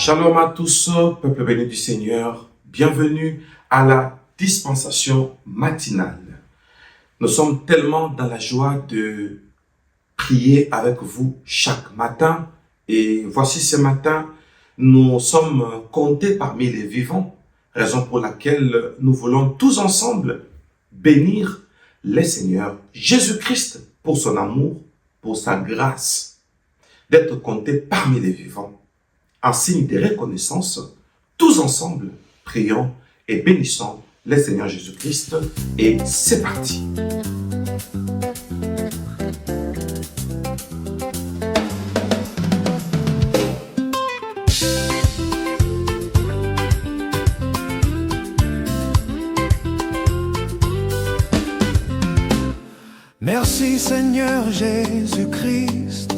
Shalom à tous, peuple béni du Seigneur. Bienvenue à la dispensation matinale. Nous sommes tellement dans la joie de prier avec vous chaque matin. Et voici ce matin, nous sommes comptés parmi les vivants, raison pour laquelle nous voulons tous ensemble bénir le Seigneur Jésus-Christ pour son amour, pour sa grâce, d'être comptés parmi les vivants. En signe de reconnaissance, tous ensemble, prions et bénissons le Seigneur Jésus-Christ. Et c'est parti. Merci Seigneur Jésus-Christ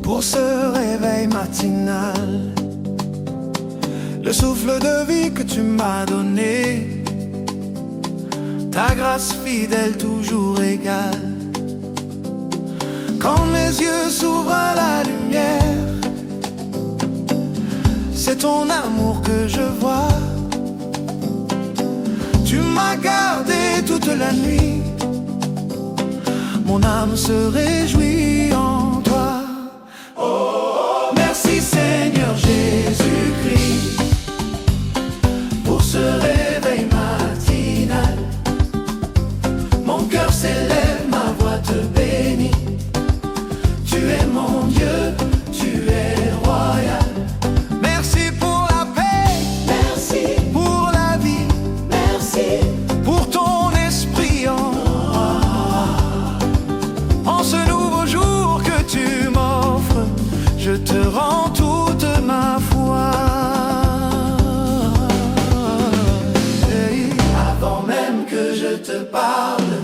pour ce réveil matinal, le souffle de vie que tu m'as donné, ta grâce fidèle toujours égale. Quand mes yeux s'ouvrent à la lumière, c'est ton amour que je vois. Tu m'as gardé toute la nuit, mon âme se réjouit en toi. Oh, merci Seigneur Jésus-Christ pour ce réveil matinal. Mon cœur s'élève, ma voix te bénit. Tu es mon Dieu, tu es royal. Merci pour la paix, merci pour la vie, merci pour ton esprit en ce nouveau jour que tu m'offres. Je te rends toute ma foi. Hey. Avant même que je te parle,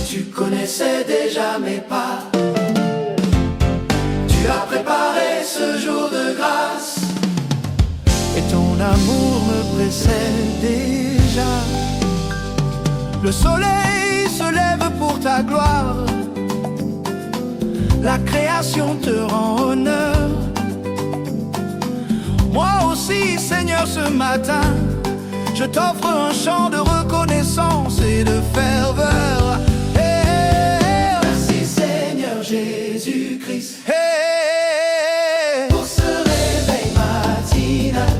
tu connaissais déjà mes pas. Tu as préparé ce jour de grâce et ton amour me précède déjà. Le soleil se lève pour ta gloire, la création te rend honneur. Moi aussi, Seigneur, ce matin, je t'offre un chant de reconnaissance et de ferveur. Hey, merci Seigneur Jésus-Christ. Hey, pour ce réveil matinal,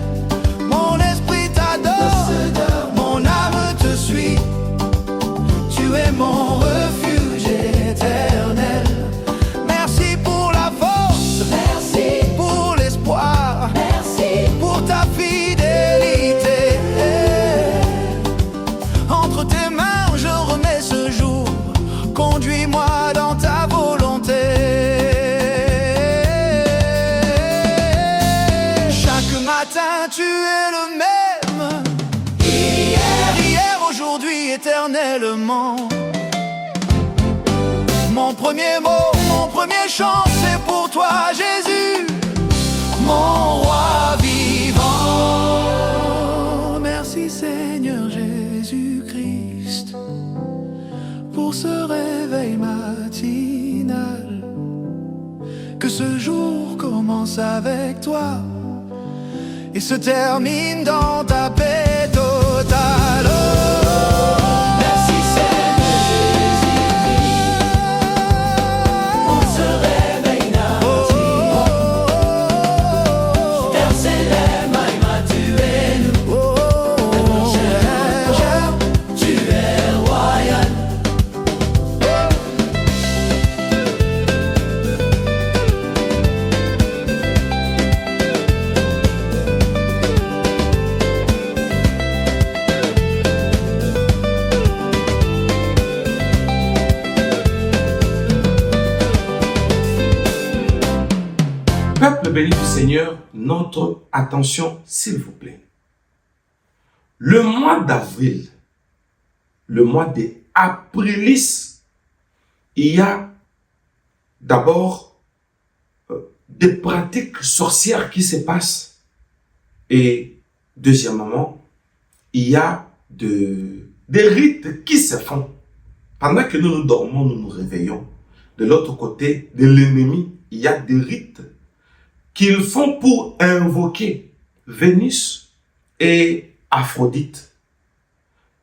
mon esprit t'adore, mon âme te suit. Tu es mon refuge éternel. Merci pour la force, merci pour l'espoir, merci pour ta fidélité. Entre tes mains je remets ce jour, conduis-moi dans ta volonté. Chaque matin tu es le même, hier, aujourd'hui, éternellement. Mon premier mot, mon premier chant, c'est pour toi, Jésus, mon roi vivant. Merci Seigneur Jésus-Christ pour ce réveil matinal. Que ce jour commence avec toi et se termine dans ta paix totale. Merci Seigneur Jésus-Christ pour ce réveil matinal. Terre célèbre, Maïma, tu es nous. Mon cher, tu es royal. Peuple béni du Seigneur, notre attention s'il vous plaît. Le mois d'avril, le mois d'Aprilis, il y a d'abord des pratiques sorcières qui se passent et deuxièmement, il y a des rites qui se font. Pendant que nous dormons, nous nous réveillons. De l'autre côté de l'ennemi, il y a des rites qu'ils font pour invoquer Vénus et Aphrodite.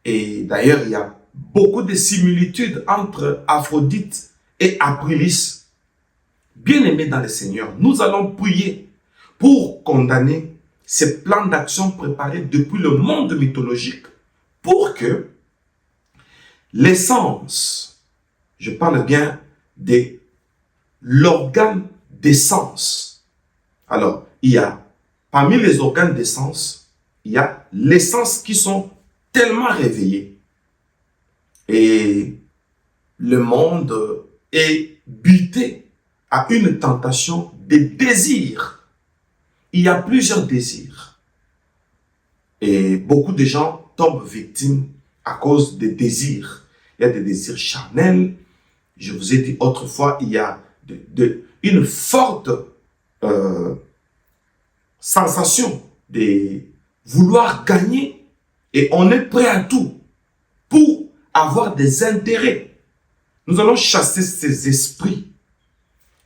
Et d'ailleurs, il y a beaucoup de similitudes entre Aphrodite et Aprilis. Bien-aimés dans le Seigneur, nous allons prier pour condamner ces plans d'action préparés depuis le monde mythologique pour que l'essence, je parle bien de l'organe d'essence. Alors, il y a parmi les organes d'essence, il y a l'essence qui sont tellement réveillés. Et le monde est buté à une tentation de désir. Il y a plusieurs désirs. Et beaucoup de gens tombent victimes à cause des désirs. Il y a des désirs charnels. Je vous ai dit autrefois, il y a une forte sensation de vouloir gagner. Et on est prêt à tout pour avoir des intérêts. Nous allons chasser ces esprits,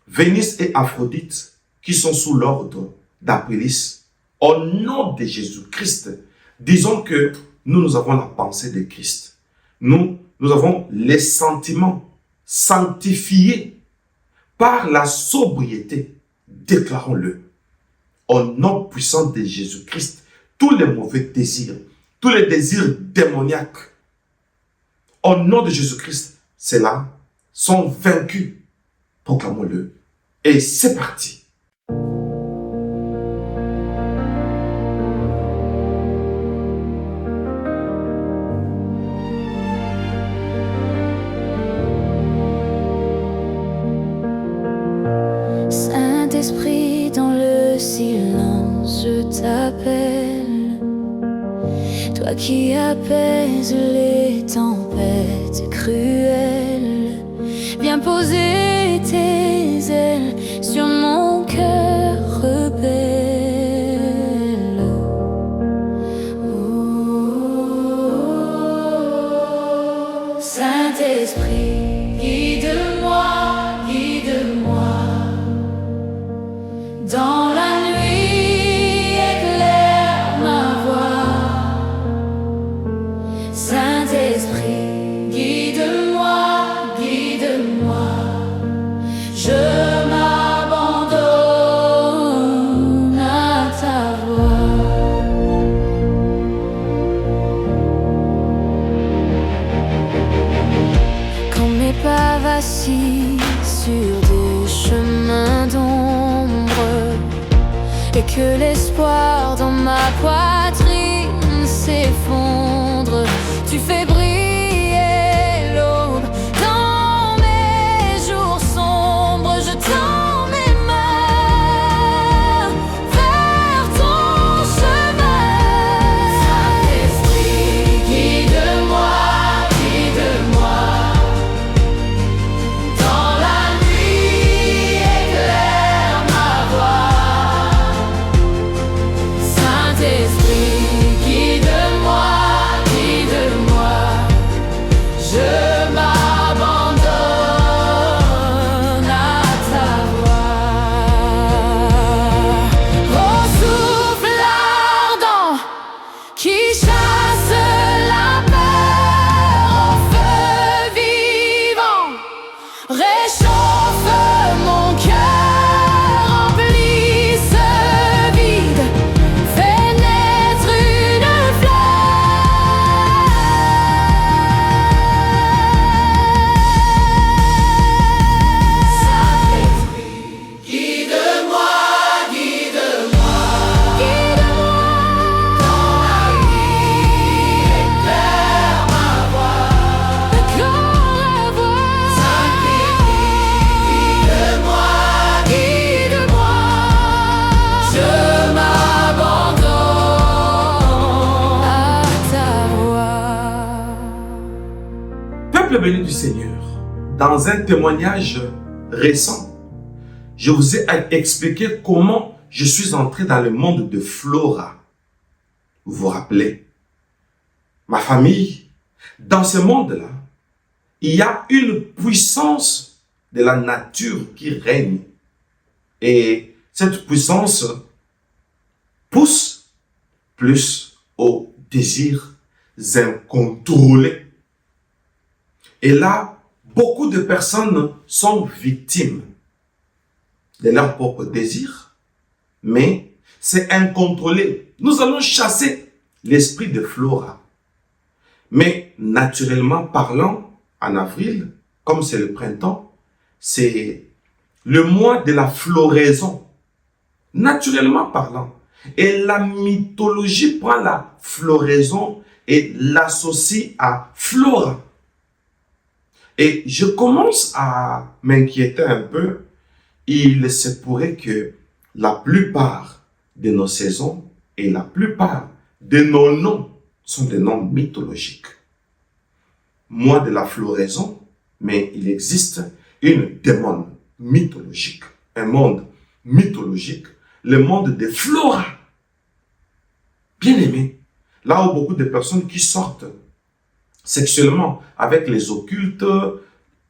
Vénus et Aphrodite, qui sont sous l'ordre d'Aprilis. Au nom de Jésus-Christ, disons que nous avons la pensée de Christ. Nous avons les sentiments sanctifiés par la sobriété. Déclarons-le. Au nom puissant de Jésus-Christ, tous les mauvais désirs, tous les désirs démoniaques, au nom de Jésus-Christ, ceux-là sont vaincus. Proclamons-le. Et c'est parti. Saint-Esprit, dans le silence, je t'appelle. Toi qui apaises les tempêtes cruelles, viens poser tes ailes sur mon cœur rebelle. Oh, Saint-Esprit, guide-moi, guide-moi. Dans la nuit, éclaire ma voie. Saint-Esprit, guide-moi, guide-moi. Je m'abandonne à ta voix. Quand mes pas vacillent sur des chemins d'ombre et que l'espoir dans ma poitrine s'effondre, tu fais briller l'aube dans mes jours sombres. Je tends mes mains vers ton chemin. Saint-Esprit, guide-moi, guide-moi. Dans la nuit, éclaire ma voie. Saint-Esprit, guide-moi, guide-moi. Je m'abandonne à ta voix. Ô souffle ardent qui chasse la peur au feu vivant, réchauffe mon cœur, remplit ce vide, fais naître une Saint-Esprit, guide-moi, guide-moi. Guide-moi. Dans la nuit, éclaire ma voix. Éclaire la voix. Saint-Esprit, guide-moi, guide-moi. Je m'abandonne à ta voix. Peuple béni du Seigneur, dans un témoignage récent, je vous ai expliqué comment je suis entré dans le monde de Flora. Vous vous rappelez? Ma famille, dans ce monde-là, il y a une puissance de la nature qui règne. Et cette puissance pousse plus aux désirs incontrôlés. Et là, beaucoup de personnes sont victimes de leurs propres désirs, mais c'est incontrôlé. Nous allons chasser l'esprit de Flora. Mais naturellement parlant, en avril, comme c'est le printemps, c'est le mois de la floraison. Naturellement parlant. Et la mythologie prend la floraison et l'associe à Flora. Et je commence à m'inquiéter un peu. Il se pourrait que la plupart de nos saisons et la plupart de nos noms sont des noms mythologiques. Mois de la floraison, mais il existe une démon mythologique, un monde mythologique, le monde de Flora. Bien aimé, là où beaucoup de personnes qui sortent sexuellement avec les occultes,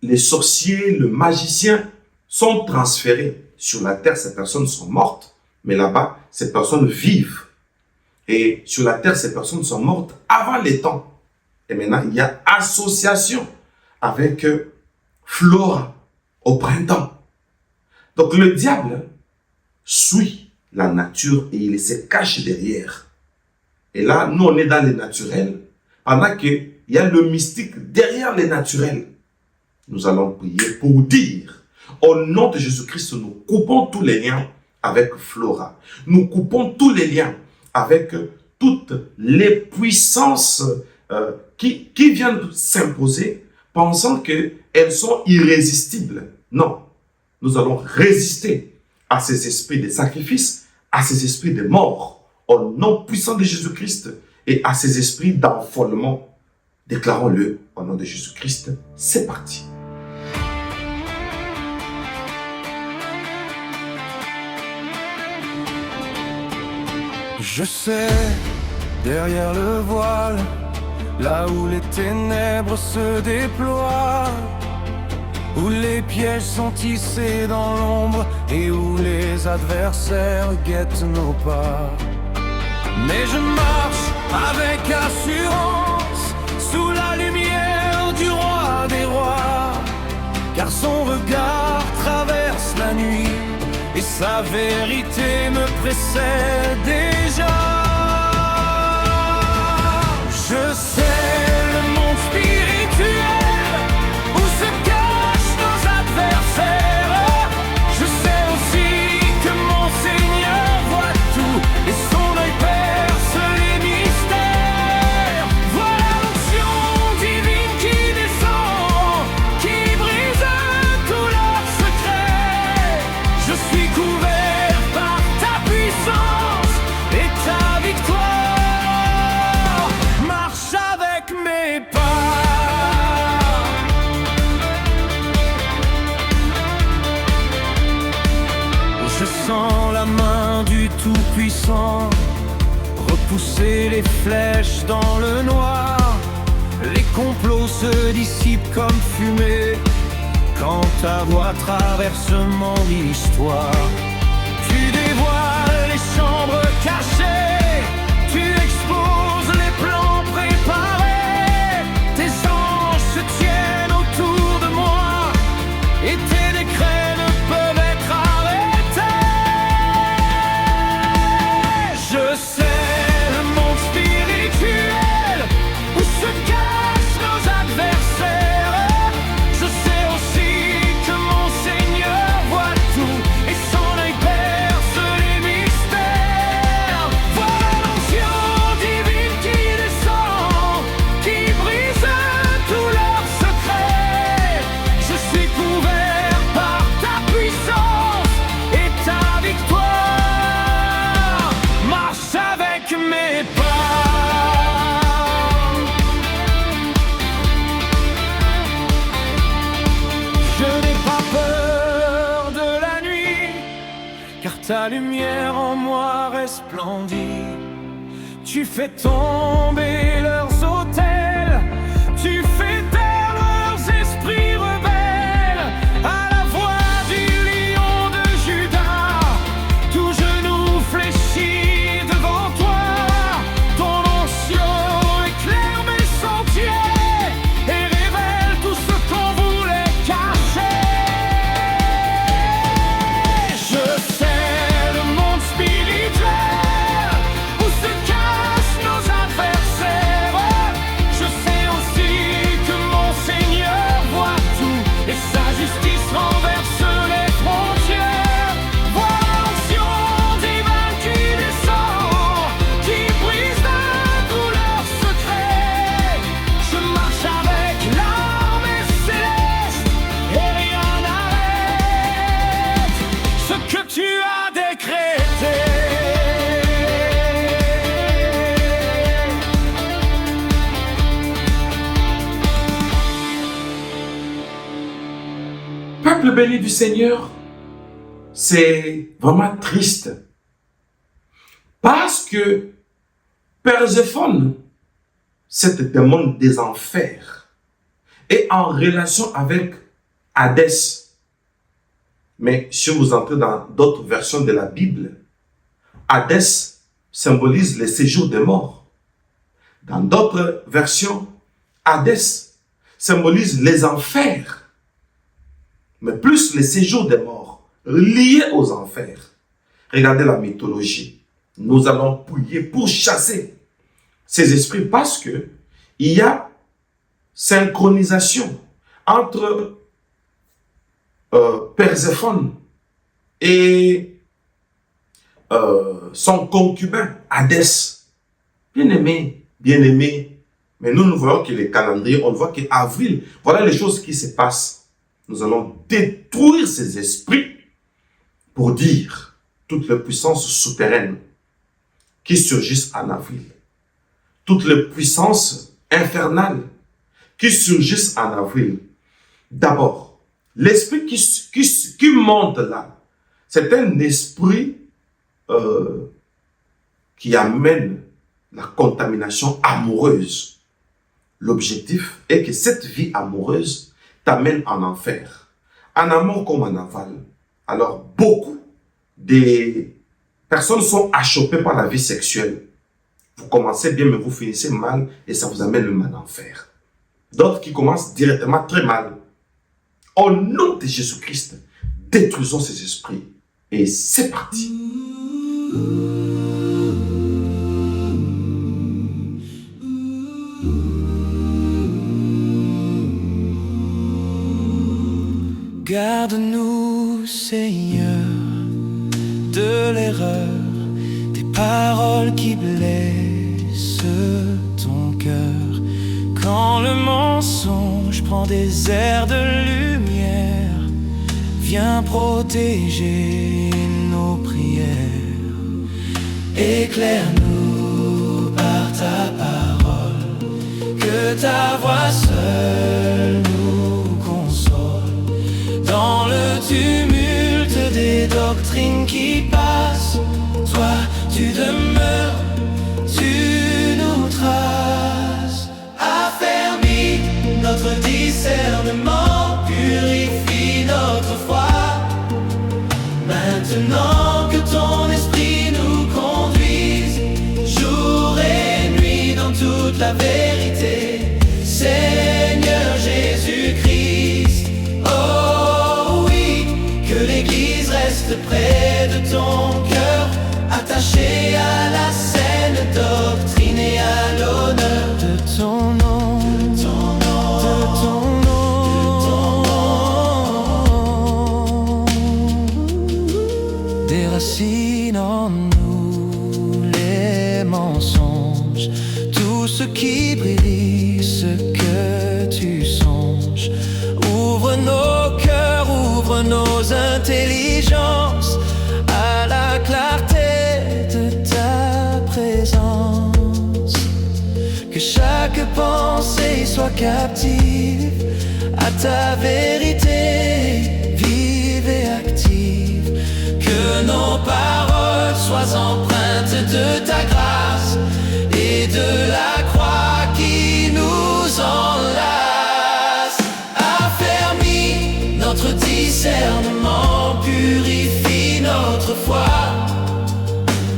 les sorciers, le magicien, sont transférés sur la terre. Ces personnes sont mortes, mais là-bas, ces personnes vivent. Et sur la terre, ces personnes sont mortes avant les temps. Et maintenant, il y a association avec Flora au printemps. Donc le diable suit la nature et il se cache derrière. Et là, nous, on est dans le naturel, pendant qu'il y a le mystique derrière le naturel. Nous allons prier pour dire, au nom de Jésus-Christ, nous coupons tous les liens avec Flora. Nous coupons tous les liens avec toutes les puissances qui viennent s'imposer, pensant qu'elles sont irrésistibles. Non, nous allons résister à ces esprits de sacrifice, à ces esprits de mort, au nom puissant de Jésus-Christ, et à ces esprits d'enfolement. Déclarons-le au nom de Jésus-Christ. C'est parti. Je sais, derrière le voile, là où les ténèbres se déploient, où les pièges sont tissés dans l'ombre et où les adversaires guettent nos pas. Mais je marche avec assurance sous la lumière du roi des rois, car son regard traverse la nuit et sa vérité me précède déjà. Je sais le monde spirituel où se cachent nos adversaires. Je sais aussi que mon Seigneur voit tout et son œil perce les mystères. Voilà l'onction divine qui descend, qui brise tous leurs secrets. Je suis couvert par ta puissance et ta victoire. Marche avec mes pas. Je sens la main du Tout-Puissant repousser les flèches dans le noir. Les complots se dissipent comme fumée quand ta voix traverse mon histoire. Tu dévoiles les chambres cachées, tu exposes les plans préparés. Tes anges se tiennent autour de moi et tes décrets ne peuvent être arrêtés. Je sais le monde spirituel où se cachent nos adversaires. Je sais aussi que mon Seigneur voit tout et son œil perce les mystères. Voilà l'onction divine qui descend, qui brise tous leurs secrets. Je suis couvert par ta puissance et ta victoire. Marche avec mes pas. Je n'ai pas peur de la nuit, car ta lumière en moi resplendit. Tu fais tomber leurs autels, tu fais taire leurs esprits rebelles. À la voix du lion de Judas, Peuple béni du Seigneur, c'est vraiment triste. Parce que Perséphone, cette démon des enfers, est en relation avec Hadès. Mais si vous entrez dans d'autres versions de la Bible, Hadès symbolise le séjour des morts. Dans d'autres versions, Hadès symbolise les enfers, mais plus le séjour des morts, lié aux enfers. Regardez la mythologie. Nous allons prier pour chasser ces esprits parce que il y a synchronisation entre Perséphone et son concubin Hadès. Bien-aimé, mais nous ne voyons que les calendriers, on voit qu'avril, voilà les choses qui se passent. Nous allons détruire ces esprits pour dire toutes les puissances souterraines qui surgissent en avril, toutes les puissances infernales qui surgissent en avril. D'abord, l'esprit qui monte là, c'est un esprit qui amène la contamination amoureuse. L'objectif est que cette vie amoureuse t'amène en enfer, en amont comme en aval. Alors, beaucoup de personnes sont achoppées par la vie sexuelle. Vous commencez bien, mais vous finissez mal et ça vous amène même en enfer. D'autres qui commencent directement très mal. Au nom de Jésus-Christ, détruisons ces esprits. Et c'est parti. Garde-nous, Seigneur, de l'erreur, des paroles qui blessent ton cœur. Quand le mensonge prend des airs de lumière, viens protéger nos prières. Éclaire-nous par ta parole, que ta voix seule nous console. Dans le tumulte des doctrines qui passent, toi tu demeures, tu nous traces. Affermis notre discernement, purifie notre foi. Maintenant que ton esprit nous conduise, jour et nuit dans toute la vérité. Seigneur Jésus-Christ, oh oui, que l'Église reste près de ton cœur, attachée à la saine doctrine et à l'honneur de ton nom, de ton nom, de ton nom. Déracine en nous les mensonges, tout ce qui brille, ce que tu songes. Ouvre nos cœurs, ouvre nos intelligences à la clarté de ta présence. Que chaque pensée soit captive à ta vérité, vive et active. Que nos paroles soient empreintes de ta grâce et de la croix qui nous enlace. Affermis notre discernement, purifie notre foi.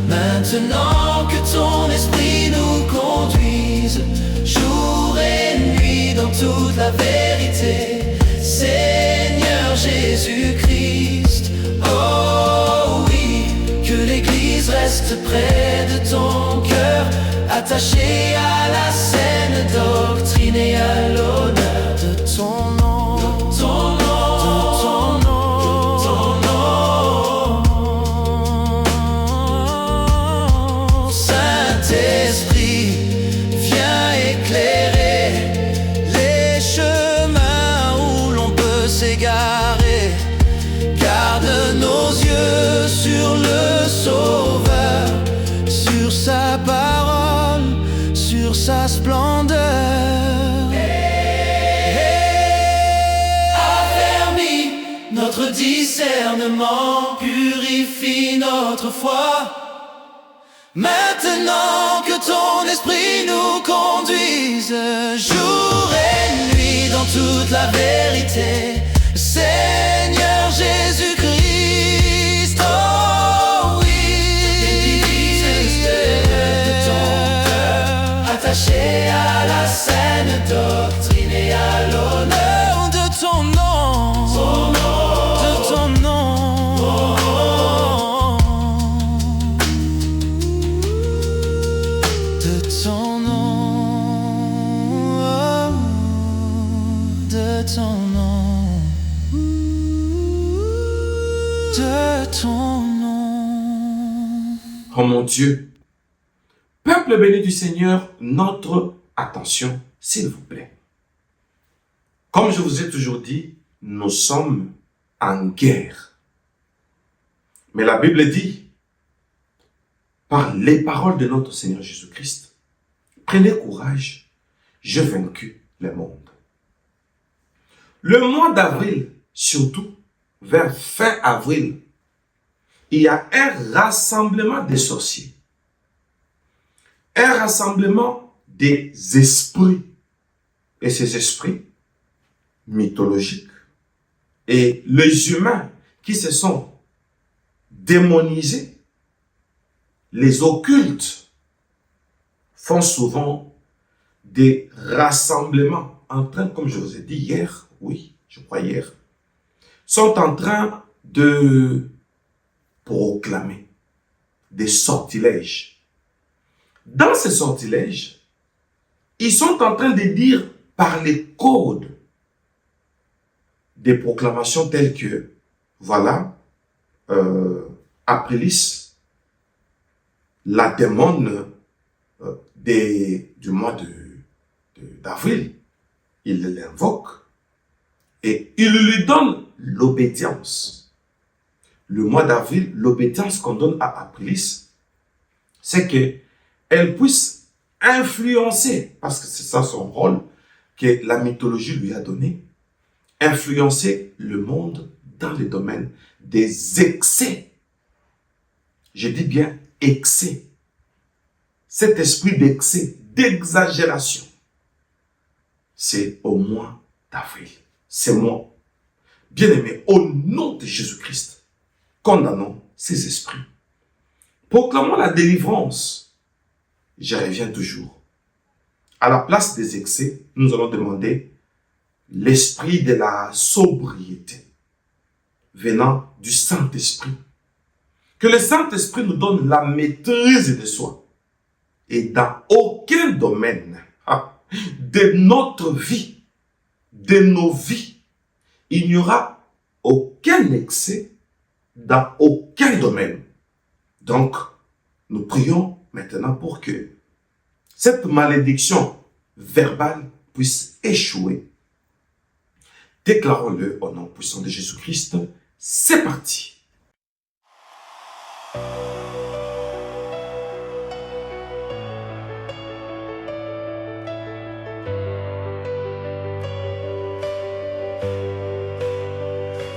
Maintenant que ton esprit nous conduise, jour et nuit dans toute la vérité. Seigneur Jésus-Christ, oh oui, que l'Église reste près de ton cœur, attachée à la saine doctrine et à l'honneur de ton nom, de ton nom, de ton nom, de ton nom. Saint-Esprit, viens éclairer les chemins où l'on peut s'égarer. Garde nos yeux sur le Sauveur, sur sa parole, sur sa discernement purifie notre foi. Maintenant que ton esprit nous conduise, jour et nuit dans toute la vérité, Seigneur Jésus-Christ, oh oui. De ton cœur, attaché à la saine doctrine et à l'honneur de ton nom. Oh mon Dieu, peuple béni du Seigneur, notre attention, s'il vous plaît. Comme je vous ai toujours dit, nous sommes en guerre. Mais la Bible dit, par les paroles de notre Seigneur Jésus-Christ, prenez courage, j'ai vaincu le monde. Le mois d'avril, surtout vers fin avril, il y a un rassemblement des sorciers, un rassemblement des esprits. Et ces esprits mythologiques et les humains qui se sont démonisés, les occultes, font souvent des rassemblements en train, comme je vous ai dit hier, oui, je crois hier, sont en train de proclamer des sortilèges. Dans ces sortilèges, ils sont en train de dire par les codes des proclamations telles que, voilà, Aprilis, la démone du mois d'avril, il l'invoque et il lui donne l'obédience. Le mois d'avril, l'obédience qu'on donne à Aprilis, c'est qu'elle puisse influencer, parce que c'est ça son rôle que la mythologie lui a donné, influencer le monde dans le domaine des excès. Je dis bien excès. Cet esprit d'excès, d'exagération, c'est au mois d'avril. C'est moi. Bien-aimé, au nom de Jésus-Christ, condamnons ces esprits. Proclamons la délivrance. Je reviens toujours. À la place des excès, nous allons demander l'esprit de la sobriété venant du Saint-Esprit. Que le Saint-Esprit nous donne la maîtrise de soi. Et dans aucun domaine de notre vie, de nos vies, il n'y aura aucun excès dans aucun domaine. Donc, nous prions maintenant pour que cette malédiction verbale puisse échouer. Déclarons-le au nom puissant de Jésus-Christ. C'est parti.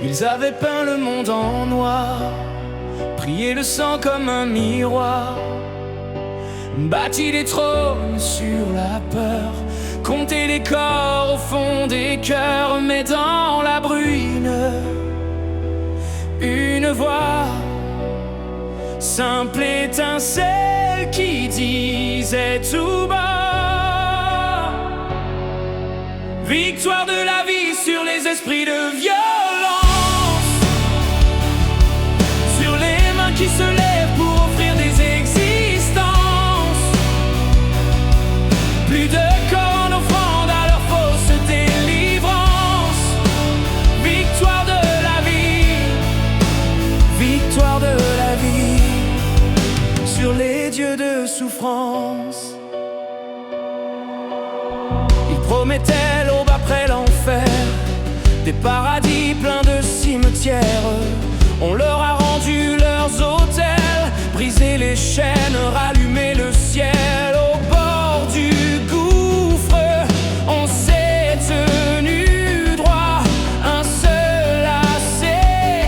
Ils avaient peint le monde en noir, prié le sang comme un miroir, bâti des trônes sur la peur, compté les corps au fond des cœurs, mais dans la bruine, une voix, simple étincelle qui disait tout bas: victoire de la vie sur les esprits de violence, sur les mains qui se lèvent pour offrir des existences, plus de corps en offrande à leur fausse délivrance. Victoire de la vie, victoire de la vie sur les dieux de souffrance. Ils promettaient l'aube après l'enfer, des paradis pleins de cimetières. On leur a rendu leurs autels, brisé les chaînes, rallumé le ciel. Au bord du gouffre, on s'est tenu droit, un seul à ses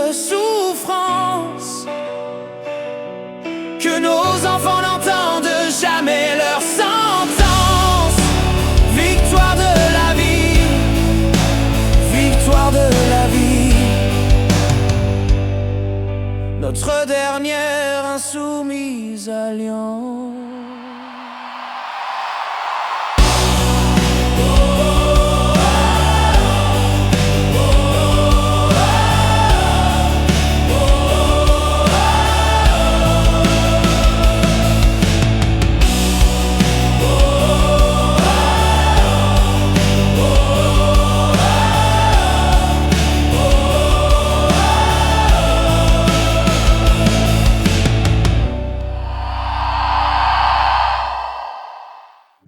de souffrance, que nos enfants n'entendent jamais leur sentence. Victoire de la vie, victoire de la vie, notre dernière insoumise alliance.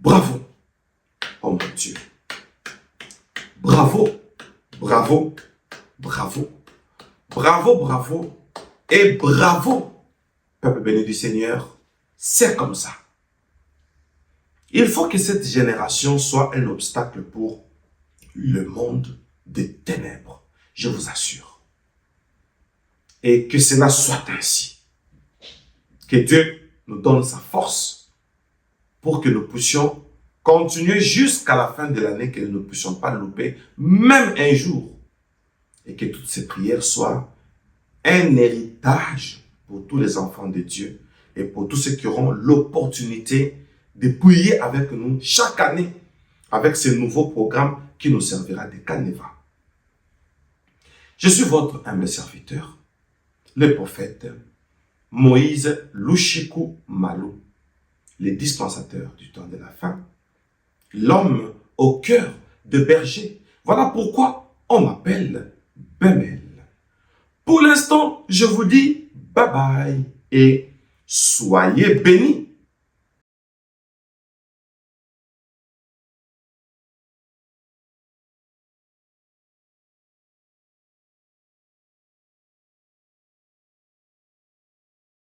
Bravo. Oh mon Dieu. Bravo. Bravo. Bravo. Bravo, bravo. Et bravo. Peuple béni du Seigneur, c'est comme ça. Il faut que cette génération soit un obstacle pour le monde des ténèbres. Je vous assure. Et que cela soit ainsi. Que Dieu nous donne sa force pour que nous puissions continuer jusqu'à la fin de l'année, que nous ne puissions pas louper même un jour. Et que toutes ces prières soient un héritage pour tous les enfants de Dieu et pour tous ceux qui auront l'opportunité de prier avec nous chaque année avec ce nouveau programme qui nous servira de canevas. Je suis votre humble serviteur, le prophète Moïse Lushiku Malou, le dispensateur du temps de la fin, l'homme au cœur de berger. Voilà pourquoi on m'appelle Bemel. Pour l'instant, je vous dis bye bye et soyez bénis.